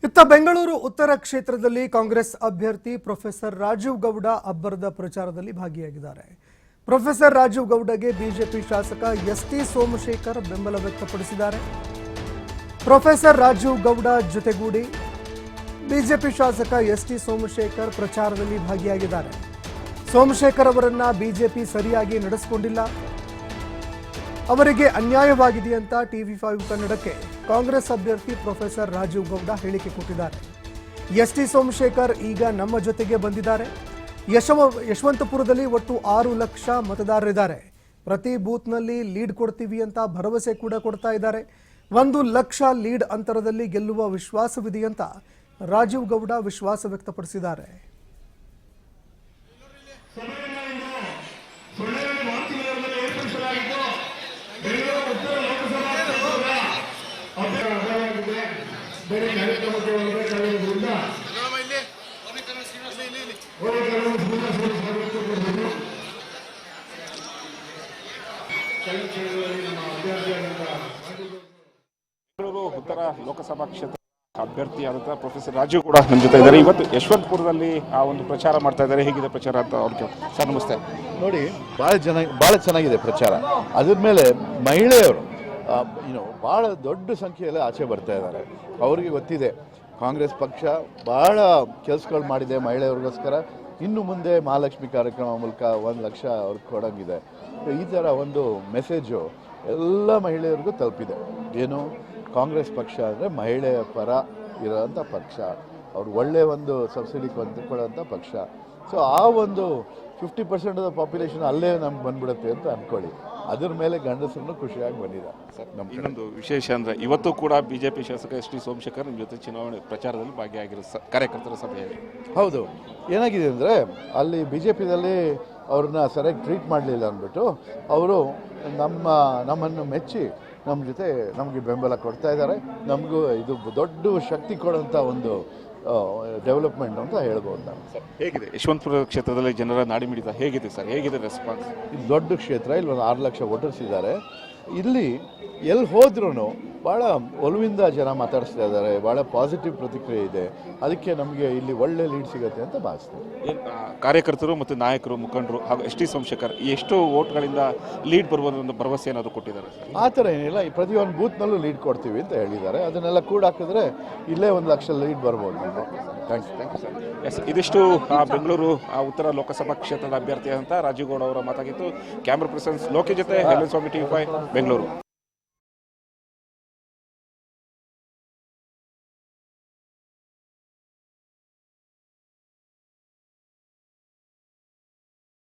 ಇತ್ತ ಬೆಂಗಳೂರು ಉತ್ತರ ಕ್ಷೇತ್ರದಲ್ಲಿ ಕಾಂಗ್ರೆಸ್ ಅಭ್ಯರ್ಥಿ ಪ್ರೊಫೆಸರ್ ರಾಜೀವ್ ಗೌಡ ಅಬ್ಬರದ ಪ್ರಚಾರದಲ್ಲಿ ಭಾಗಿಯಾಗಿದ್ದಾರೆ. ಪ್ರೊಫೆಸರ್ ರಾಜೀವ್ ಗೌಡಗೆ ಬಿಜೆಪಿ ಶಾಸಕ ಎಸ್ಟಿ ಸೋಮಶೇಖರ್ ಬೆಂಬಲ ವ್ಯಕ್ತಪಡಿಸಿದ್ದಾರೆ. ಪ್ರೊಫೆಸರ್ ರಾಜೀವ್ ಗೌಡ ಜೊತೆಗೂಡಿ ಬಿಜೆಪಿ ಶಾಸಕ ಎಸ್ಟಿ ಸೋಮಶೇಖರ್ ಪ್ರಚಾರದಲ್ಲಿ ಭಾಗಿಯಾಗಿದ್ದಾರೆ. ಸೋಮಶೇಖರ್ ಅವರನ್ನ ಬಿಜೆಪಿ ಸರಿಯಾಗಿ ನಡೆಸಿಕೊಂಡಿಲ್ಲ, ಅವರಿಗೆ ಅನ್ಯಾಯವಾಗಿದೆ ಅಂತ ಟಿವಿ5 ಕನ್ನಡಕ್ಕೆ ಕಾಂಗ್ರೆಸ್ ಅಭ್ಯರ್ಥಿ ಪ್ರೊಫೆಸರ್ ರಾಜೀವ್ ಗೌಡ ಹೇಳಿಕೆ ಕೊಟ್ಟಿದ್ದಾರೆ. ಎಸ್ಟಿ ಸೋಮಶೇಖರ್ ಈಗ ನಮ್ಮ ಜೊತೆಗೆ ಬಂದಿದ್ದಾರೆ. ಯಶವಂತಪುರದಲ್ಲಿ ಒಟ್ಟು 6 ಲಕ್ಷ ಮತದಾರರಿದ್ದಾರೆ. ಪ್ರತಿ ಬೂತ್ನಲ್ಲಿ ಲೀಡ್ ಕೊಡ್ತೀವಿ ಅಂತ ಭರವಸೆ ಕೂಡ ಕೊಡ್ತಾ ಇದ್ದಾರೆ. 1 ಲಕ್ಷ ಲೀಡ್ ಅಂತರದಲ್ಲಿ ಗೆಲ್ಲುವ ವಿಶ್ವಾಸವಿದೆ ಅಂತ ರಾಜೀವ್ ಗೌಡ ವಿಶ್ವಾಸ ವ್ಯಕ್ತಪಡಿಸಿದ್ದಾರೆ. ಬೆಂಗಳೂರು ಉತ್ತರ ಲೋಕಸಭಾ ಕ್ಷೇತ್ರ ಅಭ್ಯರ್ಥಿಯಾದಂತಹ ಪ್ರೊಫೆಸರ್ ರಾಜೀವ್ ಕೂಡ ನಮ್ಮ ಜೊತೆ ಇದ್ದಾರೆ. ಇವತ್ತು ಯಶವಂತಪುರದಲ್ಲಿ ಆ ಒಂದು ಪ್ರಚಾರ ಮಾಡ್ತಾ ಇದ್ದಾರೆ. ಹೇಗಿದೆ ಪ್ರಚಾರ ಅಂತ ಅವ್ರಿಗೆ ಸರ್ ನಮಸ್ತೆ. ನೋಡಿ, ಭಾಳ ಚೆನ್ನಾಗಿದೆ ಪ್ರಚಾರ. ಅದ್ರ ಮೇಲೆ ಮಹಿಳೆಯರು ಭಾಳ ದೊಡ್ಡ ಸಂಖ್ಯೆಯಲ್ಲಿ ಆಚೆ ಬರ್ತಾ ಇದ್ದಾರೆ. ಅವರಿಗೆ ಗೊತ್ತಿದೆ ಕಾಂಗ್ರೆಸ್ ಪಕ್ಷ ಭಾಳ ಕೆಲಸಗಳು ಮಾಡಿದೆ ಮಹಿಳೆಯರಿಗೋಸ್ಕರ. ಇನ್ನು ಮುಂದೆ ಮಹಾಲಕ್ಷ್ಮಿ ಕಾರ್ಯಕ್ರಮ ಮೂಲಕ 1 ಲಕ್ಷ ಅವ್ರಿಗೆ ಕೊಡೋಂಗಿದೆ. ಈ ಥರ ಒಂದು ಮೆಸೇಜು ಎಲ್ಲ ಮಹಿಳೆಯರಿಗೂ ತಲುಪಿದೆ. ಏನು, ಕಾಂಗ್ರೆಸ್ ಪಕ್ಷ ಅಂದರೆ ಮಹಿಳೆಯ ಪರ ಇರೋವಂಥ ಪಕ್ಷ, ಅವ್ರು ಒಳ್ಳೆಯ ಒಂದು ಸಬ್ಸಿಡಿ ಕೊಡೋಂಥ ಪಕ್ಷ. ಸೊ ಆ ಒಂದು 50% ಆಫ್ ದ ಪಾಪ್ಯುಲೇಷನ್ ಅಲ್ಲೇ ನಮ್ಗೆ ಬಂದ್ಬಿಡುತ್ತೆ ಅಂತ ಅಂದ್ಕೊಳ್ಳಿ. ಅದ್ರ ಮೇಲೆ ಗಂಡಸರನ್ನು ಖುಷಿಯಾಗಿ ಬಂದಿದೆ. ನಮ್ಮ ಇನ್ನೊಂದು ವಿಶೇಷ ಅಂದರೆ ಇವತ್ತು ಕೂಡ ಬಿಜೆಪಿ ಶಾಸಕ ಎಸ್ ಟಿ ಸೋಮಶೇಖರ್ ನಿಮ್ಮ ಜೊತೆ ಚುನಾವಣೆ ಪ್ರಚಾರದಲ್ಲಿ ಭಾಗಿಯಾಗಿರೋ ಕಾರ್ಯಕರ್ತರ ಸಭೆಯಲ್ಲಿ. ಹೌದು, ಏನಾಗಿದೆ ಅಂದರೆ ಅಲ್ಲಿ ಬಿ ಜೆ ಪಿದಲ್ಲಿ ಅವ್ರನ್ನ ಸರಿಯಾಗಿ ಟ್ರೀಟ್ ಮಾಡಲಿಲ್ಲ ಅಂದ್ಬಿಟ್ಟು ಅವರು ನಮ್ಮನ್ನು ಮೆಚ್ಚಿ ನಮ್ಮ ಜೊತೆ ನಮಗೆ ಬೆಂಬಲ ಕೊಡ್ತಾ ಇದ್ದಾರೆ. ನಮಗೂ ಇದು ದೊಡ್ಡ ಶಕ್ತಿ ಕೊಡೋಂಥ ಒಂದು ಡೆವಲಪ್ಮೆಂಟ್ ಅಂತ ಹೇಳ್ಬೋದು ನಾನು. ಹೇಗಿದೆ ಯಶವಂತಪುರ ಕ್ಷೇತ್ರದಲ್ಲಿ ಜನರ ನಾಡಿ ಮಿಡಿತ ಹೇಗಿದೆ ಸರ್? ಹೇಗಿದೆ ರೆಸ್ಪಾನ್ಸ್? ಇದು ದೊಡ್ಡ ಕ್ಷೇತ್ರ, ಇಲ್ಲಿ ಒಂದು 6 ಲಕ್ಷ ವೋಟರ್ಸ್ ಇದ್ದಾರೆ. ಇಲ್ಲಿ ಎಲ್ಲಿ ಹೋದ್ರೂ ಭಾಳ ಒಲವಿಂದ ಜನ ಮಾತಾಡಿಸ್ತಾ ಇದ್ದಾರೆ. ಭಾಳ ಪಾಸಿಟಿವ್ ಪ್ರತಿಕ್ರಿಯೆ ಇದೆ. ಅದಕ್ಕೆ ನಮಗೆ ಇಲ್ಲಿ ಒಳ್ಳೆ ಲೀಡ್ ಸಿಗುತ್ತೆ ಅಂತ ಭಾವಿಸ್ತೀನಿ. ಕಾರ್ಯಕರ್ತರು ಮತ್ತು ನಾಯಕರು, ಮುಖಂಡರು ಹಾಗೂ ಎಸ್ ಟಿ ಸೋಮಶೇಖರ್ ಎಷ್ಟು ವೋಟ್ಗಳಿಂದ ಲೀಡ್ ಬರ್ಬೋದು ಭರವಸೆ ಏನಾದರೂ ಕೊಟ್ಟಿದ್ದಾರೆ? ಆ ಥರ ಏನಿಲ್ಲ, ಈ ಪ್ರತಿಯೊಂದು ಬೂತ್ನಲ್ಲೂ ಲೀಡ್ ಕೊಡ್ತೀವಿ ಅಂತ ಹೇಳಿದ್ದಾರೆ. ಅದನ್ನೆಲ್ಲ ಕೂಡ ಹಾಕಿದ್ರೆ ಇಲ್ಲೇ 1 ಲಕ್ಷ ಲೀಡ್ ಬರ್ಬೋದು. Thank you sir. ಎಸ್, ಇದಿಷ್ಟು ಬೆಂಗಳೂರು ಉತ್ತರ ಲೋಕಸಭಾ ಕ್ಷೇತ್ರದ ಅಭ್ಯರ್ಥಿ ಅಂತ ರಾಜೀವ್ ಗೌಡ ಅವರ ಮಾತಾಗಿತ್ತು. ಕ್ಯಾಮ್ರಾ ಪರ್ಸನ್ಸ್ ಲೋಕಿ ಜೊತೆ ಸ್ವಾಮಿ ಟಿವಿ5 ಬೆಂಗಳೂರು.